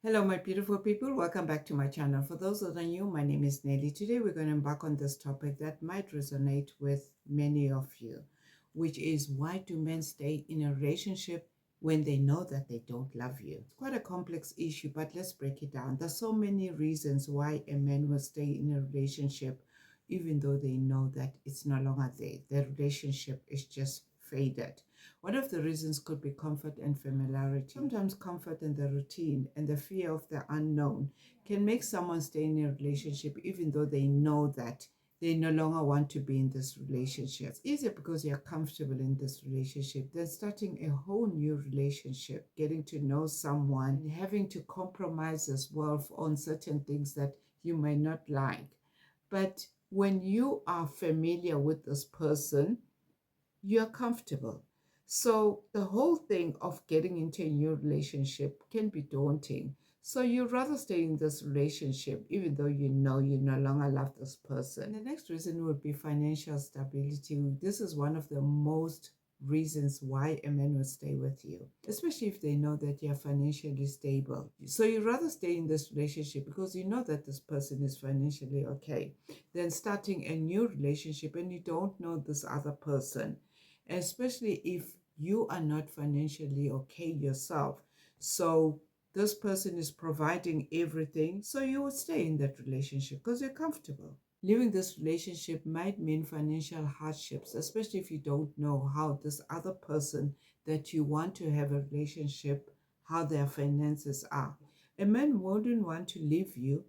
Hello, my beautiful people. Welcome back to my channel. For those that are new, my name is Nelly. Today, we're going to embark on this topic that might resonate with many of you, which is why do men stay in a relationship when they know that they don't love you? It's quite a complex issue, but let's break it down. There's so many reasons why a man will stay in a relationship even though they know that it's no longer there. The relationship is just faded. One of the reasons could be comfort and familiarity. Sometimes comfort in the routine and the fear of the unknown can make someone stay in a relationship even though they know that they no longer want to be in this relationship. It's easier because you're comfortable in this relationship than starting a whole new relationship, getting to know someone, and having to compromise as well on certain things that you may not like. But when you are familiar with this person, you're comfortable. So the whole thing of getting into a new relationship can be daunting. So you'd rather stay in this relationship even though you know you no longer love this person. And the next reason would be financial stability. This is one of the most reasons why a man will stay with you, especially if they know that you're financially stable. So you'd rather stay in this relationship because you know that this person is financially okay than starting a new relationship and you don't know this other person, especially if you are not financially okay yourself. So this person is providing everything, so you would stay in that relationship because you're comfortable. Leaving this relationship might mean financial hardships, especially if you don't know how this other person that you want to have a relationship, how their finances are. A man wouldn't want to leave you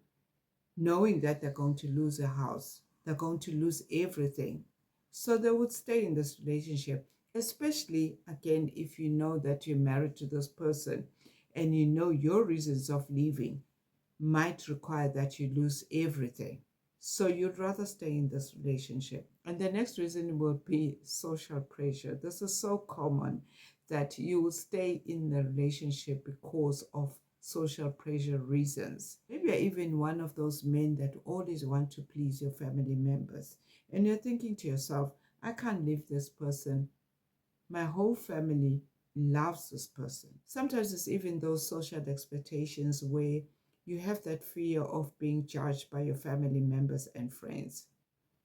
knowing that they're going to lose a house, they're going to lose everything. So they would stay in this relationship, especially again, if you know that you're married to this person and you know your reasons of leaving might require that you lose everything. So you'd rather stay in this relationship. And the next reason will be social pressure. This is so common that you will stay in the relationship because of social pressure reasons. Maybe you're even one of those men that always want to please your family members. And you're thinking to yourself, I can't leave this person. My whole family loves this person. Sometimes it's even those social expectations where you have that fear of being judged by your family members and friends.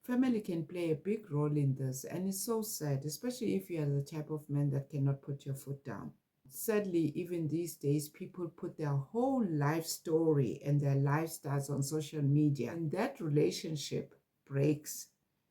Family can play a big role in this, and it's so sad, especially if you are the type of man that cannot put your foot down. Sadly, even these days, people put their whole life story and their lifestyles on social media, and that relationship breaks.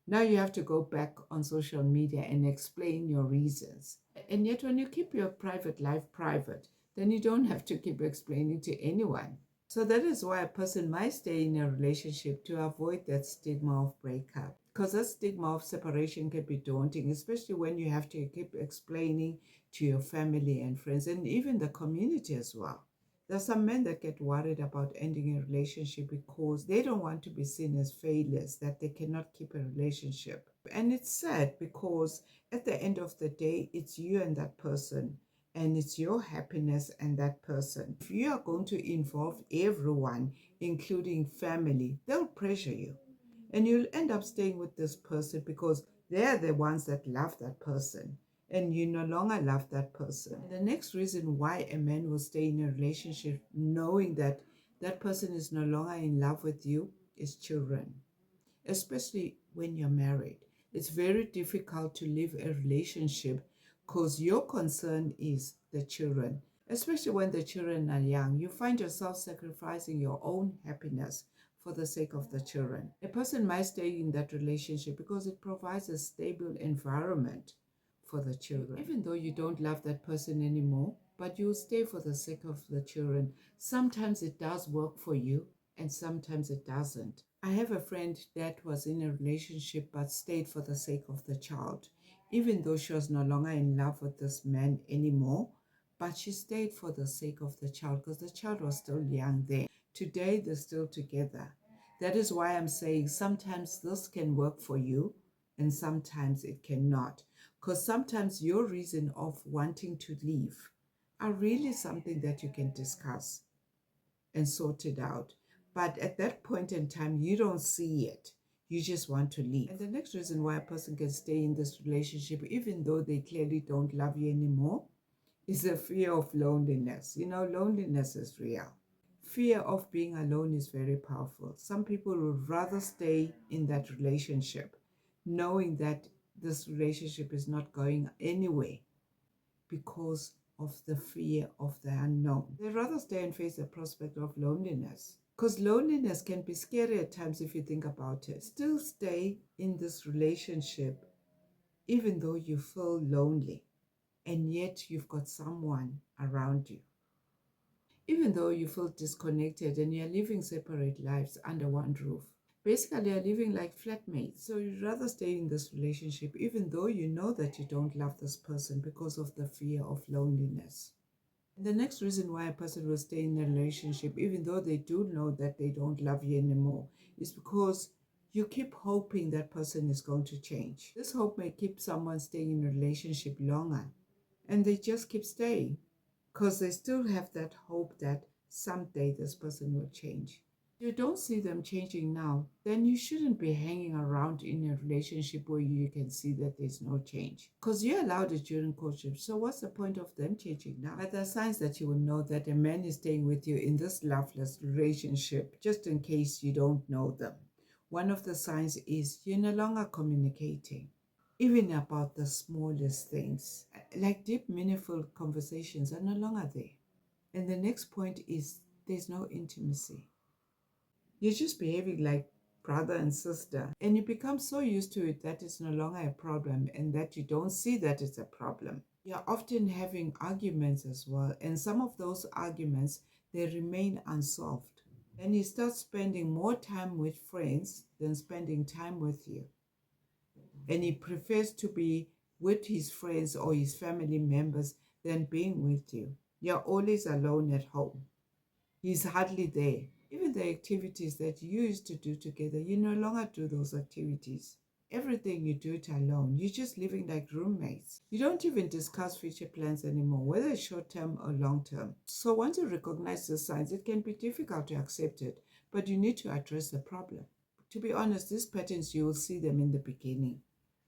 Now you have to go back on social media and explain your reasons. And yet, when you keep your private life private, then you don't have to keep explaining to anyone. So that is why a person might stay in a relationship to avoid that stigma of breakup. Because that stigma of separation can be daunting, especially when you have to keep explaining to your family and friends and even the community as well. There are some men that get worried about ending a relationship because they don't want to be seen as failures, that they cannot keep a relationship. And it's sad because at the end of the day, it's you and that person, and it's your happiness and that person. If you are going to involve everyone, including family, they'll pressure you. And you'll end up staying with this person because they're the ones that love that person and you no longer love that person. And the next reason why a man will stay in a relationship knowing that that person is no longer in love with you is children, especially when you're married. It's very difficult to leave a relationship because your concern is the children, especially when the children are young. You find yourself sacrificing your own happiness for the sake of the children. A person might stay in that relationship because it provides a stable environment for the children. Even though you don't love that person anymore, but you stay for the sake of the children. Sometimes it does work for you and sometimes it doesn't. I have a friend that was in a relationship but stayed for the sake of the child, even though she was no longer in love with this man anymore, but she stayed for the sake of the child because the child was still young then. Today, they're still together. That is why I'm saying sometimes this can work for you and sometimes it cannot. Because sometimes your reason of wanting to leave are really something that you can discuss and sort it out. But at that point in time, you don't see it. You just want to leave. And the next reason why a person can stay in this relationship, even though they clearly don't love you anymore, is the fear of loneliness. You know, loneliness is real. Fear of being alone is very powerful. Some people would rather stay in that relationship, knowing that this relationship is not going anywhere because of the fear of the unknown. They'd rather stay and face the prospect of loneliness. Because loneliness can be scary at times if you think about it. Still stay in this relationship even though you feel lonely, and yet you've got someone around you. Even though you feel disconnected and you're living separate lives under one roof. Basically, you're living like flatmates. So you'd rather stay in this relationship even though you know that you don't love this person because of the fear of loneliness. And the next reason why a person will stay in a relationship even though they do know that they don't love you anymore is because you keep hoping that person is going to change. This hope may keep someone staying in a relationship longer, and they just keep staying because they still have that hope that someday this person will change. If you don't see them changing now, then you shouldn't be hanging around in a relationship where you can see that there's no change. Because you allowed it during courtship, so what's the point of them changing now? But there are signs that you will know that a man is staying with you in this loveless relationship, just in case you don't know them. One of the signs is you're no longer communicating, even about the smallest things. Like deep, meaningful conversations are no longer there. And the next point is there's no intimacy. You're just behaving like brother and sister, and you become so used to it that it's no longer a problem and that you don't see that it's a problem. You're often having arguments as well, and some of those arguments, they remain unsolved. And he starts spending more time with friends than spending time with you. And he prefers to be with his friends or his family members than being with you. You're always alone at home. He's hardly there. Even the activities that you used to do together, you no longer do those activities. Everything you do it alone. You're just living like roommates. You don't even discuss future plans anymore, whether it's short term or long term. So once you recognize the signs, it can be difficult to accept it, but you need to address the problem. To be honest, these patterns, you will see them in the beginning,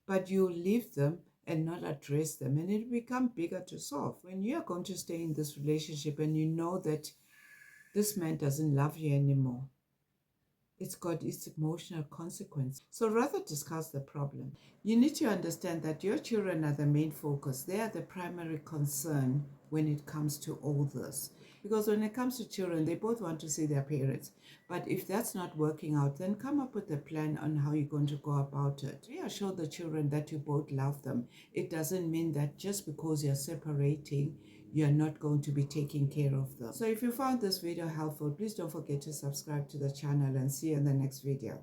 but you leave them and not address them, and it will become bigger to solve. When you are going to stay in this relationship and you know that this man doesn't love you anymore, it's got its emotional consequence. So rather discuss the problem. You need to understand that your children are the main focus. They are the primary concern when it comes to all this. Because when it comes to children, they both want to see their parents. But if that's not working out, then come up with a plan on how you're going to go about it. Reassure the children that you both love them. It doesn't mean that just because you're separating, you're not going to be taking care of them. So if you found this video helpful, please don't forget to subscribe to the channel and see you in the next video.